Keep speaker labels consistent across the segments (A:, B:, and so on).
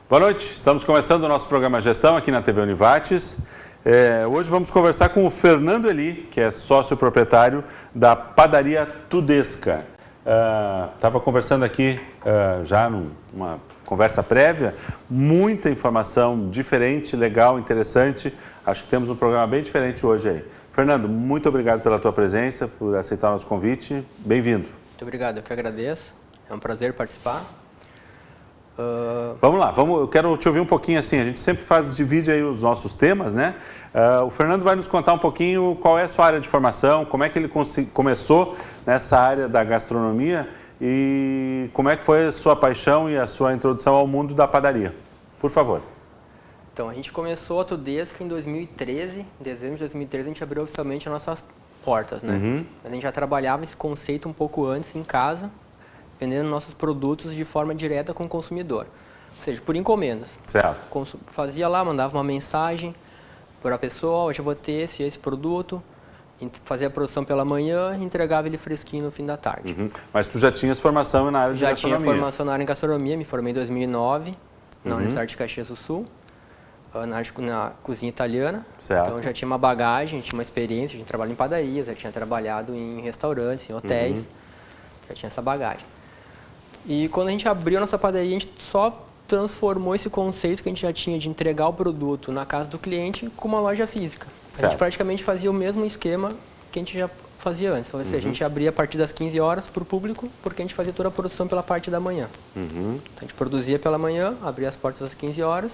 A: Boa noite, estamos começando o nosso programa Gestão aqui na TV Univates. Hoje vamos conversar com o Fernando Eli, que é sócio proprietário da padaria Tudesca. Estava conversando aqui já numa conversa prévia, muita informação diferente, legal, interessante. Acho que temos um programa bem diferente hoje aí. Fernando, muito obrigado pela tua presença, por aceitar o nosso convite. Bem-vindo.
B: Muito obrigado, eu que agradeço. É um prazer participar.
A: Vamos lá, eu quero te ouvir um pouquinho assim, a gente sempre divide aí os nossos temas, né? O Fernando vai nos contar um pouquinho qual é a sua área de formação, como é que ele começou nessa área da gastronomia e como é que foi a sua paixão e a sua introdução ao mundo da padaria. Por favor.
B: Então, a gente começou a Tudesca em 2013, em dezembro de 2013 a gente abriu oficialmente as nossas portas, né?
A: Uhum.
B: A gente já trabalhava esse conceito um pouco antes em casa, vendendo nossos produtos de forma direta com o consumidor, ou seja, por encomendas.
A: Certo.
B: Fazia lá, mandava uma mensagem para a pessoa, hoje eu vou ter esse produto, fazia a produção pela manhã e entregava ele fresquinho no fim da tarde.
A: Uhum. Mas tu já tinhas formação na área de gastronomia?
B: Já tinha formação na área de gastronomia, me formei em 2009 na Universidade de Caxias do Sul, na cozinha italiana.
A: Certo.
B: Então já tinha uma bagagem, tinha uma experiência, a gente trabalhava em padarias, já tinha trabalhado em restaurantes, em hotéis, já tinha essa bagagem. E quando a gente abriu a nossa padaria, a gente só transformou esse conceito que a gente já tinha de entregar o produto na casa do cliente com uma loja física.
A: Certo.
B: A gente praticamente fazia o mesmo esquema que a gente já fazia antes. Ou seja, a gente abria a partir das 15 horas para o público, porque a gente fazia toda a produção pela parte da manhã. Então, a gente produzia pela manhã, abria as portas às 15 horas,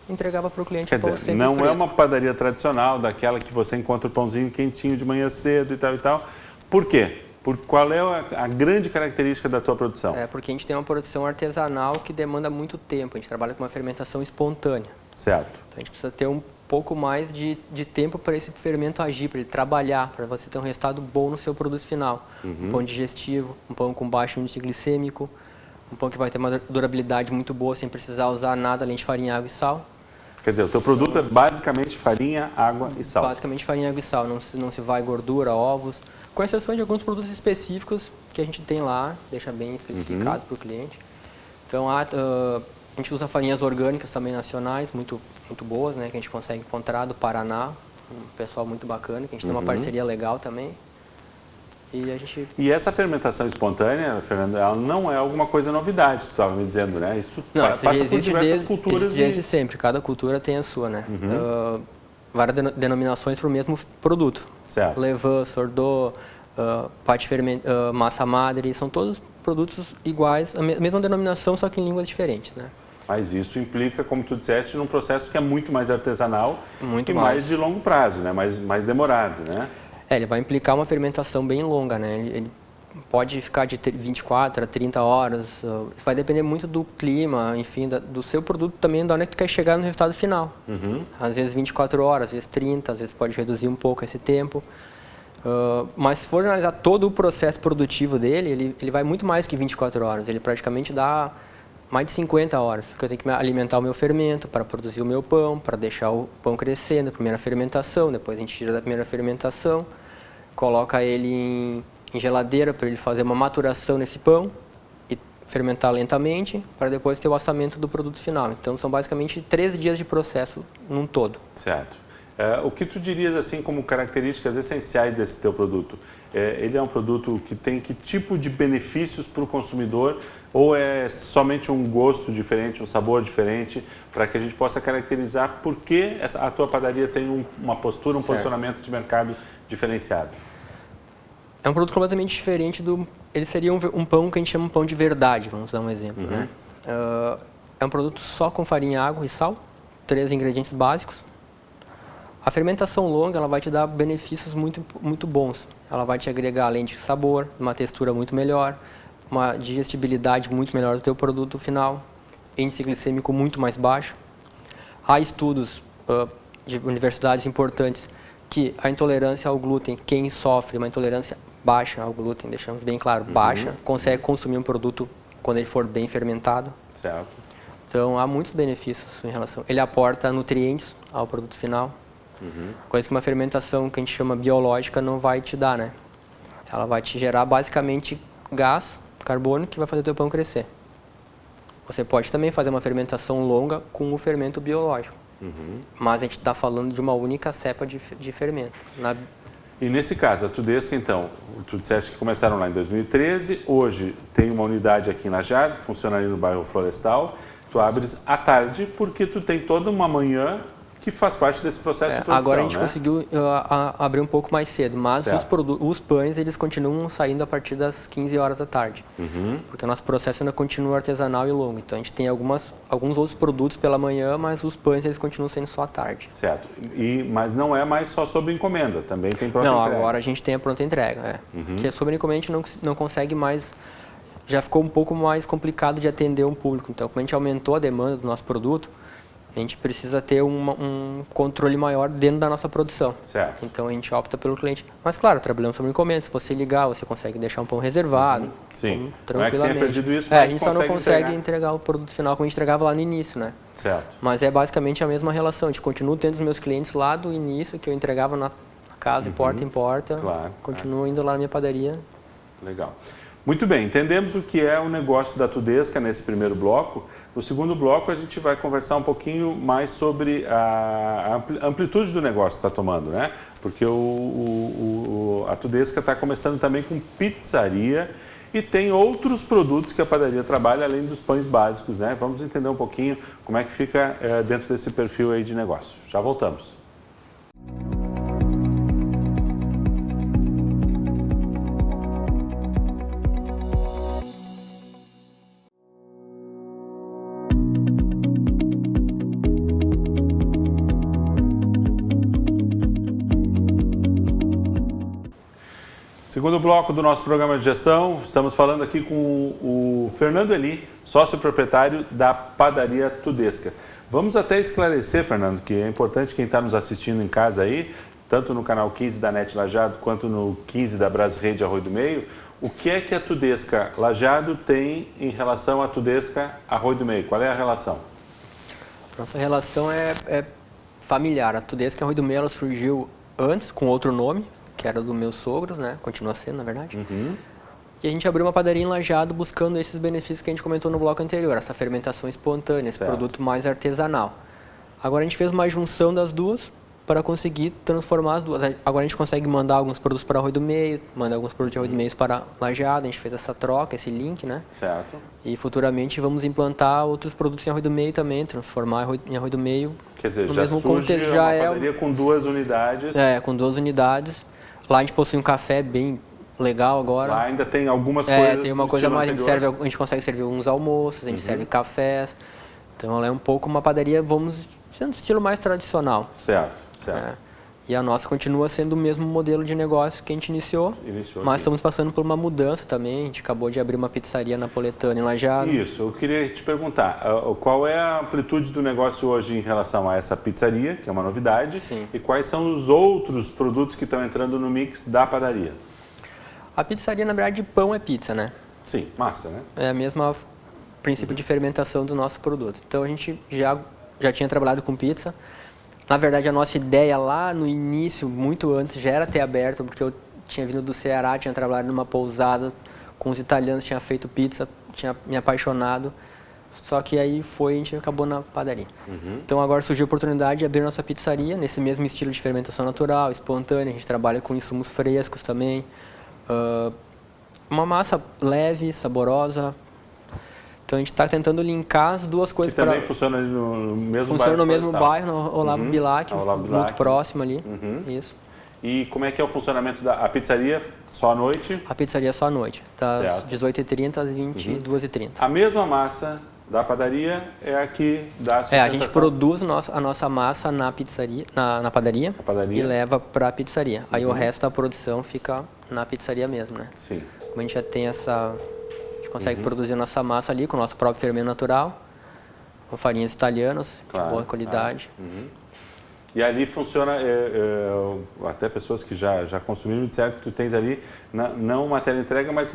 B: entregava para o cliente.
A: Quer dizer, não fresco. É uma padaria tradicional, daquela que você encontra o pãozinho quentinho de manhã cedo e tal e tal. Por quê? Qual é a grande característica da tua produção?
B: É porque a gente tem uma produção artesanal que demanda muito tempo. A gente trabalha com uma fermentação espontânea.
A: Certo.
B: Então a gente precisa ter um pouco mais de tempo para esse fermento agir, para ele trabalhar, para você ter um resultado bom no seu produto final. Um pão digestivo, um pão com baixo índice glicêmico, um pão que vai ter uma durabilidade muito boa sem precisar usar nada além de farinha, água e sal.
A: Quer dizer, o teu produto é basicamente farinha, água e sal.
B: Basicamente farinha, água e sal, não se vai gordura, ovos, com exceção de alguns produtos específicos que a gente tem lá, deixa bem especificado para o cliente. Então, a gente usa farinhas orgânicas também nacionais, muito boas, né, que a gente consegue encontrar do Paraná, um pessoal muito bacana, que a gente tem uma parceria legal também.
A: E essa fermentação espontânea, Fernando, ela não é alguma coisa novidade, tu estava me dizendo, né? Isso passa por diversas culturas.
B: Desde sempre, cada cultura tem a sua, né? Várias denominações para o mesmo produto.
A: Certo.
B: Levain, Sourdough, massa madre, são todos produtos iguais, a mesma denominação, só que em línguas diferentes, né?
A: Mas isso implica, como tu disseste, num processo que é muito mais artesanal
B: muito
A: e mais de longo prazo, né? Mais demorado, né?
B: Ele vai implicar uma fermentação bem longa, né? Ele pode ficar de 24 a 30 horas, vai depender muito do clima, enfim, do seu produto também, de onde é que tu quer chegar no resultado final. Às vezes 24 horas, às vezes 30, às vezes pode reduzir um pouco esse tempo. Mas se for analisar todo o processo produtivo dele, ele vai muito mais que 24 horas, ele praticamente dá mais de 50 horas, porque eu tenho que alimentar o meu fermento para produzir o meu pão, para deixar o pão crescer na primeira fermentação, depois a gente tira da primeira fermentação, coloca ele em geladeira para ele fazer uma maturação nesse pão e fermentar lentamente, para depois ter o assamento do produto final. Então são basicamente 13 dias de processo num todo.
A: Certo. O que tu dirias assim como características essenciais desse teu produto? Ele é um produto que tem que tipo de benefícios para o consumidor ou é somente um gosto diferente, um sabor diferente, para que a gente possa caracterizar por que a tua padaria tem uma postura, um posicionamento de mercado diferenciado?
B: É um produto completamente diferente ele seria um pão que a gente chama de pão de verdade, vamos dar um exemplo, né? É um produto só com farinha, água e sal, 3 ingredientes básicos. A fermentação longa, ela vai te dar benefícios muito bons. Ela vai te agregar, além de sabor, uma textura muito melhor, uma digestibilidade muito melhor do teu produto final, índice glicêmico muito mais baixo. Há estudos de universidades importantes que a intolerância ao glúten, quem sofre uma intolerância baixa ao glúten, deixamos bem claro, baixa, consegue consumir um produto quando ele for bem fermentado.
A: Certo.
B: Então, há muitos benefícios em relação. Ele aporta nutrientes ao produto final. Coisa que uma fermentação que a gente chama biológica não vai te dar, né? Ela vai te gerar basicamente gás, carbono, que vai fazer o teu pão crescer. Você pode também fazer uma fermentação longa com o fermento biológico. Mas a gente está falando de uma única cepa de fermento.
A: E nesse caso, a Tudesca, então, tu disseste que começaram lá em 2013, hoje tem uma unidade aqui em Lajeado, que funciona ali no bairro Florestal, tu abres à tarde porque tu tem toda uma manhã que faz parte desse processo de produção,
B: agora a gente
A: né?
B: conseguiu abrir um pouco mais cedo, mas os pães eles continuam saindo a partir das 15 horas da tarde, porque o nosso processo ainda continua artesanal e longo. Então a gente tem alguns outros produtos pela manhã, mas os pães eles continuam sendo só à tarde.
A: Certo. Mas não é mais só sob encomenda, também tem pronta entrega.
B: Não, agora a gente tem a pronta entrega. Porque sobre encomenda a gente não consegue mais, já ficou um pouco mais complicado de atender um público. Então como a gente aumentou a demanda do nosso produto, a gente precisa ter um controle maior dentro da nossa produção.
A: Certo.
B: Então a gente opta pelo cliente. Mas claro, trabalhamos sobre encomenda. Se você ligar, você consegue deixar um pão reservado.
A: Sim.
B: Tranquilamente.
A: Não é que tenha perdido isso, mas
B: a gente só não consegue entregar o produto final como a gente entregava lá no início, né?
A: Certo.
B: Mas é basicamente a mesma relação. A gente continua tendo os meus clientes lá do início, que eu entregava na casa, porta em porta.
A: Claro.
B: Continuo indo lá na minha padaria.
A: Legal. Muito bem, entendemos o que é o negócio da Tudesca nesse primeiro bloco. No segundo bloco, a gente vai conversar um pouquinho mais sobre a amplitude do negócio que está tomando, né? Porque a Tudesca está começando também com pizzaria e tem outros produtos que a padaria trabalha, além dos pães básicos, né? Vamos entender um pouquinho como é que fica dentro desse perfil aí de negócio. Já voltamos. Segundo bloco do nosso programa de gestão, estamos falando aqui com o Fernando Eli, sócio proprietário da padaria Tudesca. Vamos até esclarecer, Fernando, que é importante quem está nos assistindo em casa aí, tanto no canal 15 da NET Lajeado quanto no 15 da Brasrede Arroio do Meio, o que é que a Tudesca Lajeado tem em relação à Tudesca Arroio do Meio? Qual é a relação?
B: Nossa relação é familiar. A Tudesca Arroio do Meio ela surgiu antes com outro nome, que era dos meus sogros, né? Continua sendo, na verdade. E a gente abriu uma padaria em Lajeado buscando esses benefícios que a gente comentou no bloco anterior, essa fermentação espontânea, esse produto mais artesanal. Agora a gente fez uma junção das duas para conseguir transformar as duas. Agora a gente consegue mandar alguns produtos para Arroio do Meio, mandar alguns produtos de Arroio do Meio para Lajeado, a gente fez essa troca, esse link, né?
A: Certo.
B: E futuramente vamos implantar outros produtos em Arroio do Meio também, transformar em Arroio do Meio.
A: Quer dizer,
B: no
A: já
B: mesmo
A: surge
B: contexto,
A: uma padaria com duas unidades.
B: Com 2 unidades. Lá a gente possui um café bem legal agora.
A: Lá ainda tem algumas coisas.
B: Tem uma coisa mais, a gente consegue servir uns almoços, a gente serve cafés. Então ela é um pouco uma padaria, vamos dizer, um estilo mais tradicional.
A: Certo, certo.
B: E a nossa continua sendo o mesmo modelo de negócio que a gente iniciou mas
A: aqui.
B: estamos passando por uma mudança também. A gente acabou de abrir uma pizzaria napoletana em Lajeado.
A: Isso, eu queria te perguntar, qual é a amplitude do negócio hoje em relação a essa pizzaria, que é uma novidade, e quais são os outros produtos que estão entrando no mix da padaria?
B: A pizzaria, na verdade, pão é pizza, né?
A: Sim, massa, né?
B: É o mesmo princípio de fermentação do nosso produto. Então a gente já tinha trabalhado com pizza. Na verdade, a nossa ideia lá no início, muito antes, já era ter aberto, porque eu tinha vindo do Ceará, tinha trabalhado numa pousada com os italianos, tinha feito pizza, tinha me apaixonado. Só que aí a gente acabou na padaria. Então agora surgiu a oportunidade de abrir nossa pizzaria, nesse mesmo estilo de fermentação natural, espontânea. A gente trabalha com insumos frescos também. Uma massa leve, saborosa. Então a gente está tentando linkar as duas coisas.
A: E também funciona ali no mesmo bairro?
B: Funciona no mesmo bairro, no Olavo Bilac, muito próximo ali. Isso.
A: E como é que é o funcionamento da pizzaria só à noite?
B: A pizzaria só à noite, das 18h30 às 22h30.
A: A mesma massa da padaria é aqui da sustentação?
B: A gente produz a nossa massa na pizzaria, na padaria, e leva para a pizzaria. Aí o resto da produção fica na pizzaria mesmo, né?
A: Sim.
B: Como a gente já tem a gente consegue produzir a nossa massa ali com o nosso próprio fermento natural, com farinhas italianas, de boa qualidade.
A: E ali funciona, até pessoas que já consumiram disseram que tu tens ali, não uma teleentrega, mas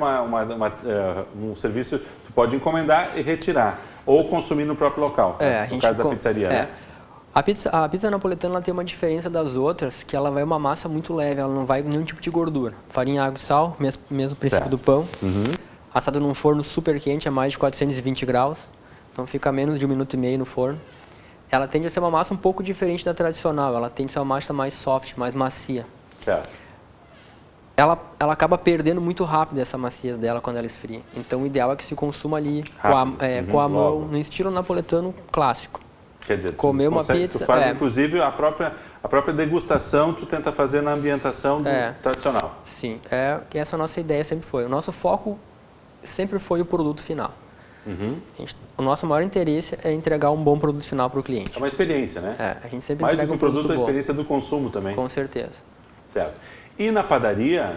A: um serviço, tu pode encomendar e retirar, ou consumir no próprio local, no caso da pizzaria, né?
B: A pizza napoletana ela tem uma diferença das outras, que ela vai uma massa muito leve, ela não vai nenhum tipo de gordura. Farinha, água e sal, mesmo princípio do pão. Assado num forno super quente a mais de 420 graus. então fica menos de 1 minuto e meio no forno. Ela tende a ser uma massa um pouco diferente da tradicional, ela tende a ser uma massa mais soft, mais macia.
A: Certo.
B: Ela acaba perdendo muito rápido essa maciez dela quando ela esfria. Então o ideal é que se consuma ali com a mão, no estilo napoletano clássico.
A: Quer dizer,
B: comer uma pizza,
A: tu faz inclusive a própria degustação, tu tenta fazer na ambientação tradicional.
B: Sim, essa é a nossa ideia sempre foi. O nosso foco sempre foi o produto final. O nosso maior interesse é entregar um bom produto final para o cliente.
A: É uma experiência, né?
B: A gente sempre
A: mais
B: entrega
A: do que um produto,
B: bom.
A: a experiência do consumo também.
B: Com certeza.
A: Certo. E na padaria,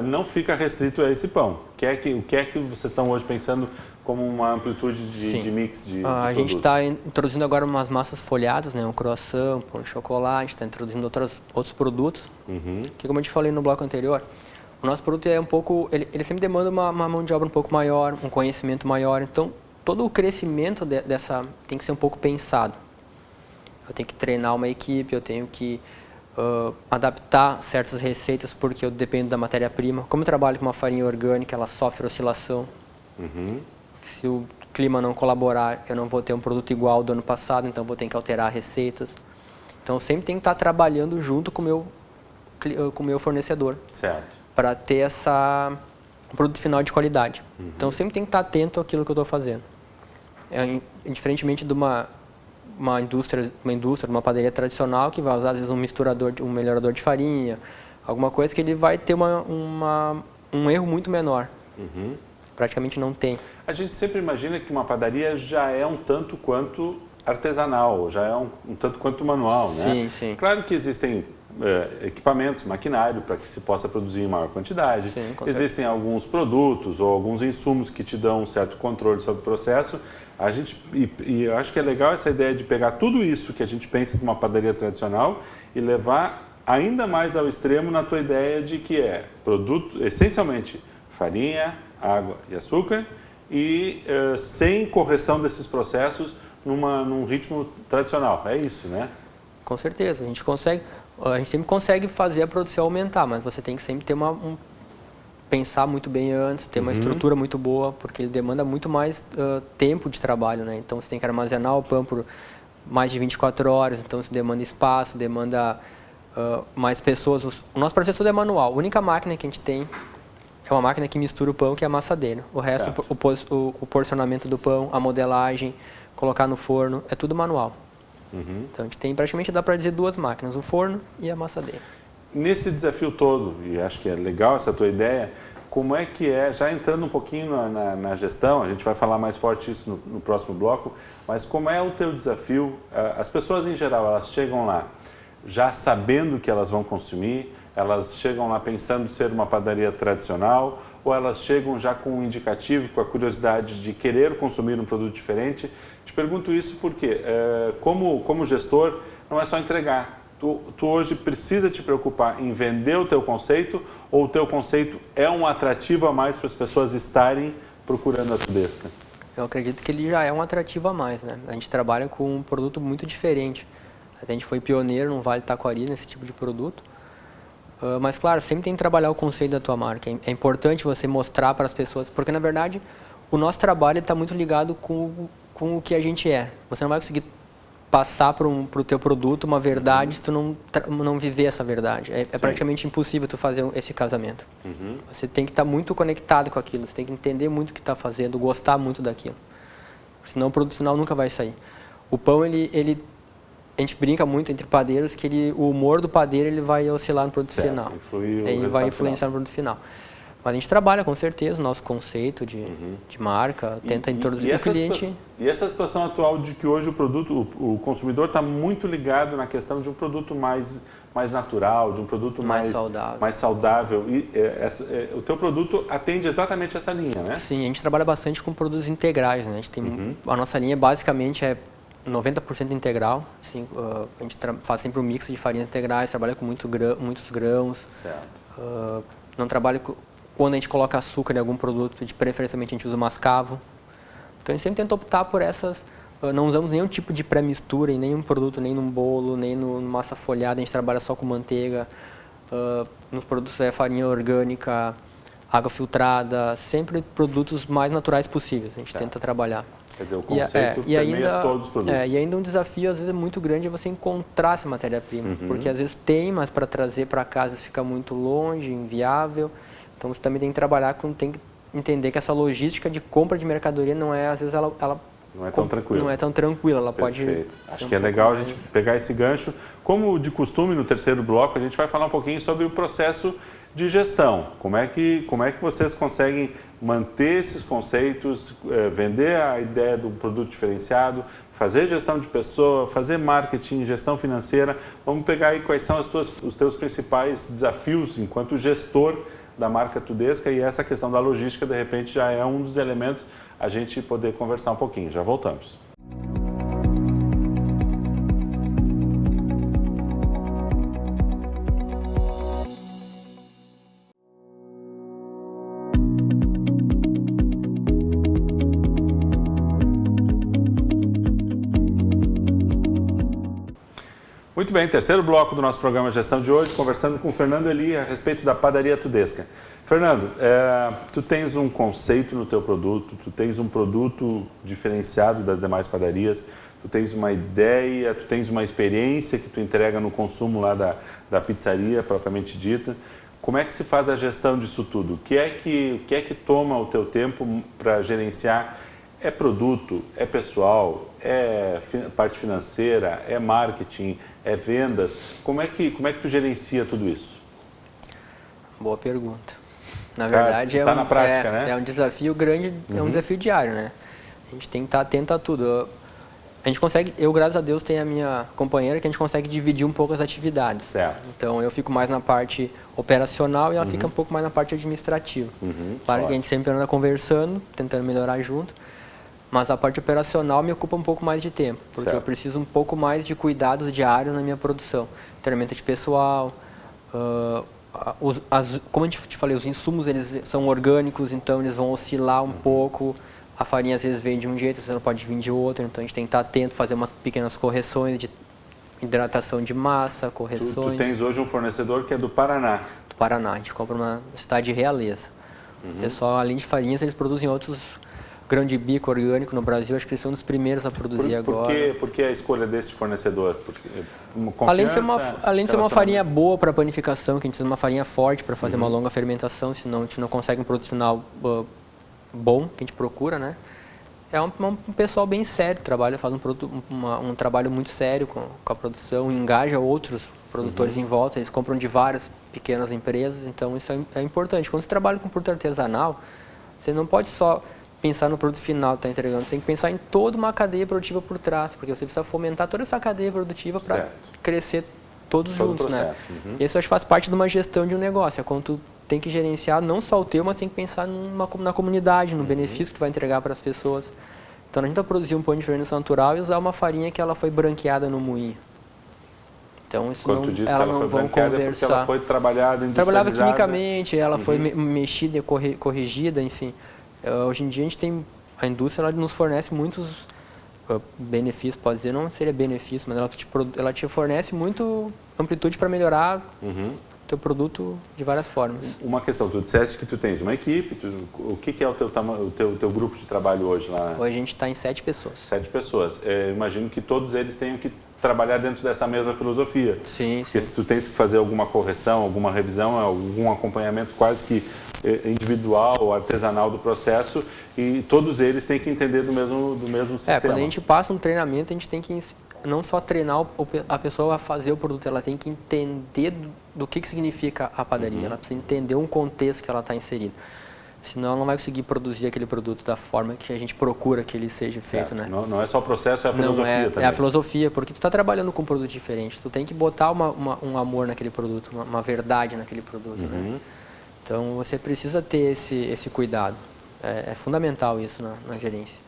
A: não fica restrito a esse pão. O que é que vocês estão hoje pensando como uma amplitude de mix de
B: A
A: produtos?
B: gente está introduzindo agora umas massas folhadas, né? Um croissant, pão de chocolate, está introduzindo outros produtos. Que, como eu te falei no bloco anterior, o nosso produto é um pouco... Ele sempre demanda uma mão de obra um pouco maior, um conhecimento maior. Então, todo o crescimento dessa tem que ser um pouco pensado. Eu tenho que treinar uma equipe, eu tenho que adaptar certas receitas porque eu dependo da matéria-prima. Como eu trabalho com uma farinha orgânica, ela sofre oscilação. Se o clima não colaborar, eu não vou ter um produto igual ao do ano passado, então vou ter que alterar receitas. Então, eu sempre tenho que estar trabalhando junto com o meu fornecedor.
A: Certo.
B: Para ter um produto final de qualidade. Então, eu sempre tenho que estar atento àquilo que eu estou fazendo. Diferentemente de uma indústria, uma padaria tradicional que vai usar, às vezes, um melhorador de farinha, alguma coisa que ele vai ter um erro muito menor. Praticamente não tem.
A: A gente sempre imagina que uma padaria já é um tanto quanto artesanal, já é um tanto quanto manual, né?
B: Sim, sim.
A: Claro que existem equipamentos, maquinário para que se possa produzir em maior quantidade.
B: Sim,
A: existem alguns produtos ou alguns insumos que te dão um certo controle sobre o processo. E eu acho que é legal essa ideia de pegar tudo isso que a gente pensa como uma padaria tradicional e levar ainda mais ao extremo na tua ideia de que é produto, essencialmente, farinha, água e açúcar e sem correção desses processos num ritmo tradicional. É isso, né?
B: Com certeza. A gente sempre consegue fazer a produção aumentar, mas você tem que sempre ter pensar muito bem antes, ter uma estrutura muito boa, porque ele demanda muito mais tempo de trabalho, né? Então, você tem que armazenar o pão por mais de 24 horas, então isso demanda espaço, demanda mais pessoas. O nosso processo todo é manual. A única máquina que a gente tem é uma máquina que mistura o pão, que é a amassadeira. O resto, o porcionamento do pão, a modelagem, colocar no forno, é tudo manual. Então, a gente tem praticamente, dá para dizer, 2 máquinas, o forno e a amassadeira.
A: Nesse desafio todo, e acho que é legal essa tua ideia, como é que já entrando um pouquinho na gestão, a gente vai falar mais forte isso no próximo bloco, mas como é o teu desafio? As pessoas em geral, elas chegam lá já sabendo o que elas vão consumir, elas chegam lá pensando ser uma padaria tradicional, ou elas chegam já com um indicativo, com a curiosidade de querer consumir um produto diferente? Te pergunto isso porque, como gestor, não é só entregar. Tu hoje precisa te preocupar em vender o teu conceito, ou o teu conceito é um atrativo a mais para as pessoas estarem procurando a Tudesca?
B: Eu acredito que ele já é um atrativo a mais, né? A gente trabalha com um produto muito diferente. A gente foi pioneiro no Vale do Taquari nesse tipo de produto. Mas, claro, sempre tem que trabalhar o conceito da tua marca. É importante você mostrar para as pessoas, porque, na verdade, o nosso trabalho está muito ligado com o que a gente é. Você não vai conseguir passar para o teu produto uma verdade se tu não viver essa verdade. É praticamente impossível tu fazer esse casamento. Você tem que estar muito conectado com aquilo, você tem que entender muito o que está fazendo, gostar muito daquilo. Senão o produto final nunca vai sair. O pão, a gente brinca muito entre padeiros que o humor do padeiro ele vai oscilar no produto final. Ele vai influenciar no produto final. Mas a gente trabalha com certeza o nosso conceito de marca, tenta introduzir o cliente.
A: E essa situação atual de que hoje o consumidor está muito ligado na questão de um produto mais natural, de um produto mais saudável. E o teu produto atende exatamente essa linha, né?
B: Sim, a gente trabalha bastante com produtos integrais, né? A gente tem, a nossa linha basicamente é 90% integral. Assim, a gente faz sempre um mix de farinhas integrais, trabalha com muitos grãos.
A: Certo.
B: Não trabalha quando a gente coloca açúcar em algum produto, preferencialmente a gente usa mascavo. Então a gente sempre tenta optar por essas. Não usamos nenhum tipo de pré-mistura em nenhum produto, nem num bolo, nem no massa folhada. A gente trabalha só com manteiga. Nos produtos é farinha orgânica, água filtrada, sempre produtos mais naturais possíveis, a gente
A: certo.
B: tenta trabalhar.
A: Quer dizer, o conceito permeia todos os produtos.
B: E ainda um desafio, às vezes, é muito grande é você encontrar essa matéria-prima, porque às vezes tem, mas para trazer para casa fica muito longe, inviável. Então você também tem que trabalhar tem que entender que essa logística de compra de mercadoria não é, às vezes, ela
A: não é tão tranquila.
B: Não é tão tranquila, ela
A: Perfeito. Acho que é legal a gente pegar esse gancho. Como de costume, no terceiro bloco, a gente vai falar um pouquinho sobre o processo de gestão. Como é que vocês conseguem manter esses conceitos, vender a ideia do produto diferenciado, fazer gestão de pessoa, fazer marketing, gestão financeira. Vamos pegar aí quais são os teus principais desafios enquanto gestor da marca Tudesca, e essa questão da logística, de repente, já é um dos elementos a gente poder conversar um pouquinho. Já voltamos. Muito bem, terceiro bloco do nosso programa Gestão de hoje, conversando com o Fernando Eli a respeito da padaria Tudesca. Fernando, tu tens um conceito no teu produto, tu tens um produto diferenciado das demais padarias, tu tens uma ideia, tu tens uma experiência que tu entrega no consumo lá da pizzaria propriamente dita. Como é que se faz a gestão disso tudo? O que é que toma o teu tempo para gerenciar? É produto, é pessoal, é parte financeira, é marketing, é vendas? Como é que tu gerencia tudo isso?
B: Boa pergunta. Na verdade,
A: na prática, né?
B: É um desafio grande, é um desafio diário, né? A gente tem que estar atento a tudo. A gente consegue, graças a Deus, tenho a minha companheira que a gente consegue dividir um pouco as atividades.
A: Certo.
B: Então, eu fico mais na parte operacional e ela fica um pouco mais na parte administrativa. Claro que a gente sempre anda conversando, tentando melhorar junto. Mas a parte operacional me ocupa um pouco mais de tempo, porque eu preciso um pouco mais de cuidados diários na minha produção. Treinamento de pessoal, como eu te falei, os insumos eles são orgânicos, então eles vão oscilar um pouco. A farinha às vezes vem de um jeito, às vezes não pode vir de outro, então a gente tem que estar atento, fazer umas pequenas correções de hidratação de massa, correções.
A: Tu tens hoje um fornecedor que é do Paraná.
B: Do Paraná, a gente compra uma cidade de Realeza. O pessoal, além de farinhas, eles produzem outros grão de bico orgânico no Brasil, acho que eles são dos primeiros a produzir agora.
A: Por que a escolha desse fornecedor?
B: Além de ser uma farinha boa para panificação, que a gente precisa de uma farinha forte para fazer uma longa fermentação, senão a gente não consegue um produto final bom, que a gente procura, né? É um pessoal bem sério, faz um trabalho muito sério com a produção, engaja outros produtores em volta, eles compram de várias pequenas empresas, então isso é importante. Quando você trabalha com produto artesanal, você não pode só pensar no produto final que está entregando, você tem que pensar em toda uma cadeia produtiva por trás, porque você precisa fomentar toda essa cadeia produtiva para crescer todos juntos, né? Isso eu acho que faz parte de uma gestão de um negócio, é quando tu tem que gerenciar não só o teu, mas tem que pensar na comunidade, no benefício que tu vai entregar para as pessoas. Então a gente vai produzir um pão de fermentação natural e usar uma farinha que ela foi branqueada no moinho. Então isso
A: quando
B: não, ela não vão conversar.
A: Ela foi trabalhada,
B: trabalhada quimicamente, ela foi mexida, corrigida, enfim. Hoje em dia a indústria ela nos fornece muitos benefícios, pode dizer, não seria benefício, mas ela te fornece muito amplitude para melhorar o teu produto de várias formas.
A: Uma questão, tu disseste que tu tens uma equipe, o que é o teu grupo de trabalho hoje lá?
B: Hoje a gente está em 7 pessoas.
A: 7 pessoas. Eu imagino que todos eles tenham que trabalhar dentro dessa mesma filosofia.
B: Sim,
A: porque se tu tens que fazer alguma correção, alguma revisão, algum acompanhamento quase que individual ou artesanal do processo, e todos eles têm que entender do mesmo sistema.
B: Quando a gente passa um treinamento, a gente tem que não só treinar a pessoa a fazer o produto, ela tem que entender do que significa a padaria, ela precisa entender um contexto que ela está inserida. Senão ela não vai conseguir produzir aquele produto da forma que a gente procura que ele seja feito, né?
A: Não é só o processo, é a filosofia também.
B: É a filosofia, porque tu está trabalhando com um produto diferente, tu tem que botar um amor naquele produto, uma verdade naquele produto, né? Então você precisa ter esse cuidado, é fundamental isso na gerência.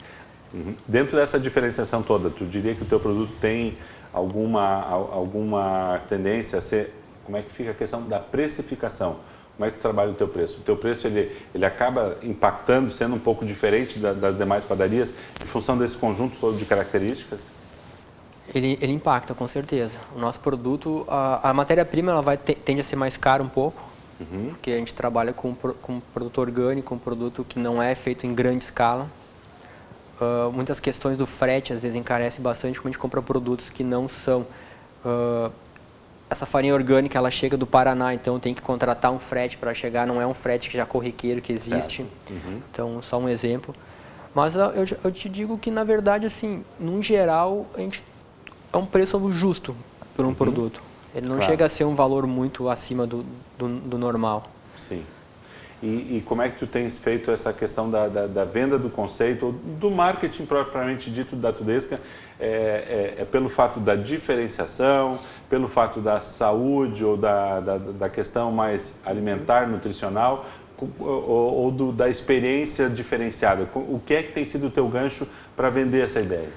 A: Dentro dessa diferenciação toda, tu diria que o teu produto tem alguma tendência a ser, como é que fica a questão da precificação? Como é que tu trabalha o teu preço? O teu preço ele acaba impactando, sendo um pouco diferente das demais padarias, em função desse conjunto todo de características?
B: Ele impacta, com certeza. O nosso produto, a matéria-prima tende a ser mais cara um pouco, porque a gente trabalha com produto orgânico, um produto que não é feito em grande escala. Muitas questões do frete às vezes encarecem bastante quando a gente compra produtos que não são... essa farinha orgânica, ela chega do Paraná, então tem que contratar um frete para chegar, não é um frete que já corriqueiro que existe. Então, só um exemplo. Mas eu te digo que, na verdade, assim, num geral, é um preço justo por um produto. Ele não chega a ser um valor muito acima do normal.
A: Sim. E como é que tu tens feito essa questão da venda do conceito, ou do marketing propriamente dito da Tudesca? É pelo fato da diferenciação, pelo fato da saúde ou da questão mais alimentar, nutricional, ou da experiência diferenciada? O que é que tem sido o teu gancho para vender essa ideia?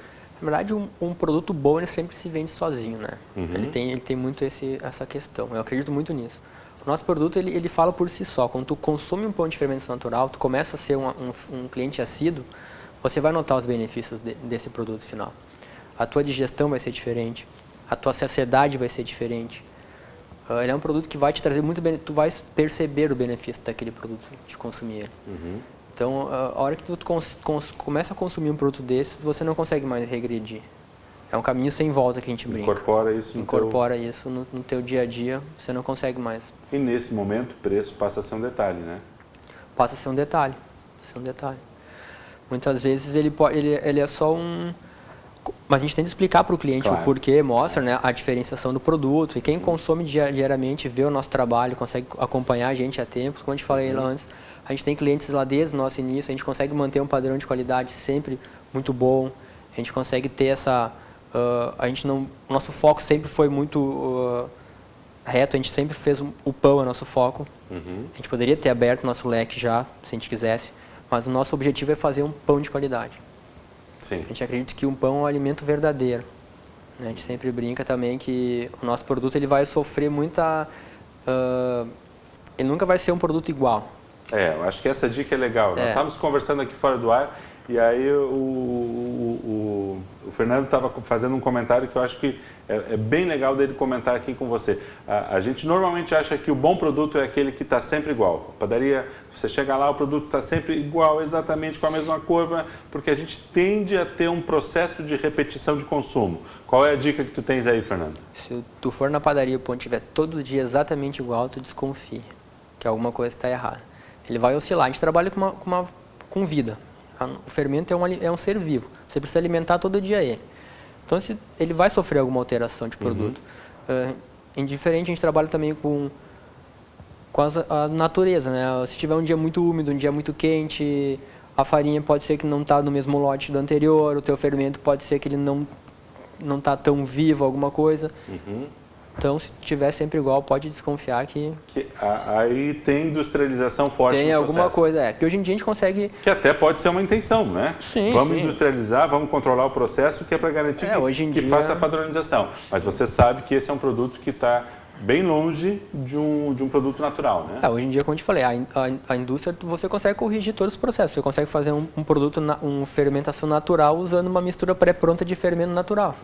B: Na verdade, um produto bom ele sempre se vende sozinho, né? Ele tem muito essa questão. Eu acredito muito nisso. O nosso produto, ele fala por si só. Quando tu consome um pão de fermentação natural, tu começa a ser um cliente assíduo, você vai notar os benefícios desse produto final. A tua digestão vai ser diferente, a tua saciedade vai ser diferente. Ele é um produto que vai te trazer muito benefício, tu vai perceber o benefício daquele produto, de consumir ele. Então, a hora que tu começa a consumir um produto desses, você não consegue mais regredir. É um caminho sem volta que a gente brinca.
A: Incorpora
B: isso no teu dia a dia, você não consegue mais.
A: E nesse momento, o preço passa a ser um detalhe, né?
B: Passa a ser um detalhe. Muitas vezes ele é só um... Mas a gente tem que explicar para o cliente o porquê, mostra, né, a diferenciação do produto. E quem consome diariamente, vê o nosso trabalho, consegue acompanhar a gente há tempos. Como a gente falei lá antes, a gente tem clientes lá desde o nosso início, a gente consegue manter um padrão de qualidade sempre muito bom. A gente consegue ter essa... nosso foco sempre foi muito reto, a gente sempre fez o pão é nosso foco. A gente poderia ter aberto nosso leque já, se a gente quisesse, mas o nosso objetivo é fazer um pão de qualidade.
A: Sim.
B: A gente acredita que um pão é um alimento verdadeiro. A gente sempre brinca também que o nosso produto ele vai sofrer muita... ele nunca vai ser um produto igual.
A: Eu acho que essa dica é legal. Nós estávamos conversando aqui fora do ar e aí o Fernando estava fazendo um comentário que eu acho que é bem legal dele comentar aqui com você. A gente normalmente acha que o bom produto é aquele que está sempre igual. A padaria, você chega lá, o produto está sempre igual, exatamente com a mesma cor, porque a gente tende a ter um processo de repetição de consumo. Qual é a dica que tu tens aí, Fernando? Se
B: tu for na padaria e o pão estiver todo dia exatamente igual, tu desconfie que alguma coisa está errada. Ele vai oscilar. A gente trabalha com vida. O fermento é um ser vivo. Você precisa alimentar todo dia ele. Então, ele vai sofrer alguma alteração de produto. Indiferente, a gente trabalha também com a natureza, né? Se tiver um dia muito úmido, um dia muito quente, a farinha pode ser que não está no mesmo lote do anterior, o teu fermento pode ser que ele não está tão vivo, alguma coisa. Então, se tiver sempre igual, pode desconfiar que
A: aí tem industrialização forte.
B: Tem alguma coisa, que hoje em dia a gente consegue...
A: Que até pode ser uma intenção, né?
B: Sim,
A: vamos industrializar, vamos controlar o processo, que é para garantir que faça a padronização. Mas você sabe que esse é um produto que está bem longe de um produto natural, né?
B: Hoje em dia, como eu te falei, a indústria, você consegue corrigir todos os processos. Você consegue fazer um produto, uma fermentação natural usando uma mistura pré-pronta de fermento natural.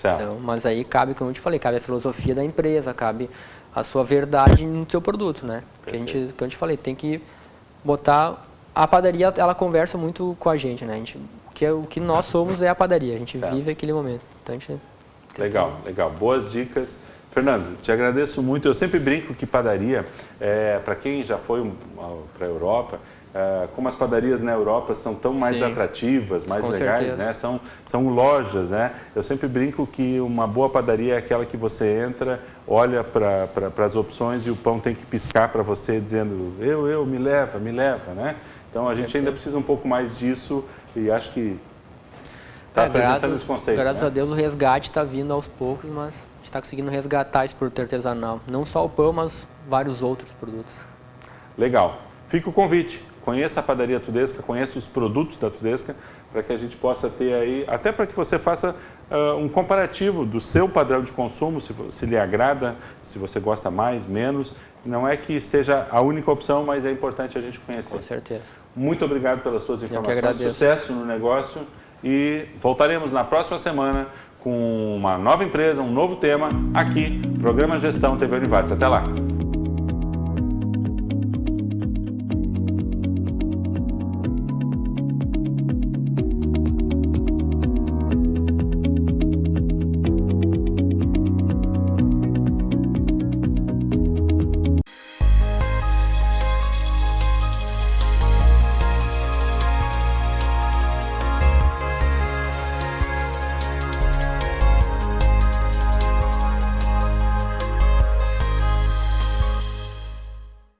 B: Então, mas aí cabe, como eu te falei, cabe a filosofia da empresa, cabe a sua verdade no seu produto, né? Porque como eu te falei, tem que botar... A padaria, ela conversa muito com a gente, né? O que nós somos é a padaria, a gente vive aquele momento. Então, a gente
A: legal. Boas dicas. Fernando, te agradeço muito. Eu sempre brinco que padaria, para quem já foi para a Europa, como as padarias na Europa são tão mais atrativas, mais legais, né? São lojas, né? Eu sempre brinco que uma boa padaria é aquela que você entra, olha para as opções e o pão tem que piscar para você dizendo me leva, né? Então a gente ainda precisa um pouco mais disso e acho que está apresentando esse conceito.
B: Graças a Deus o resgate está vindo aos poucos, mas a gente está conseguindo resgatar esse produto artesanal. Não só o pão, mas vários outros produtos.
A: Legal. Fica o convite. Conheça a padaria Tudesca, conheça os produtos da Tudesca, para que a gente possa ter aí, até para que você faça um comparativo do seu padrão de consumo, se lhe agrada, se você gosta mais, menos. Não é que seja a única opção, mas é importante a gente conhecer.
B: Com certeza.
A: Muito obrigado pelas suas informações, sucesso no negócio e voltaremos na próxima semana com uma nova empresa, um novo tema, aqui, Programa Gestão TV Univates. Até lá!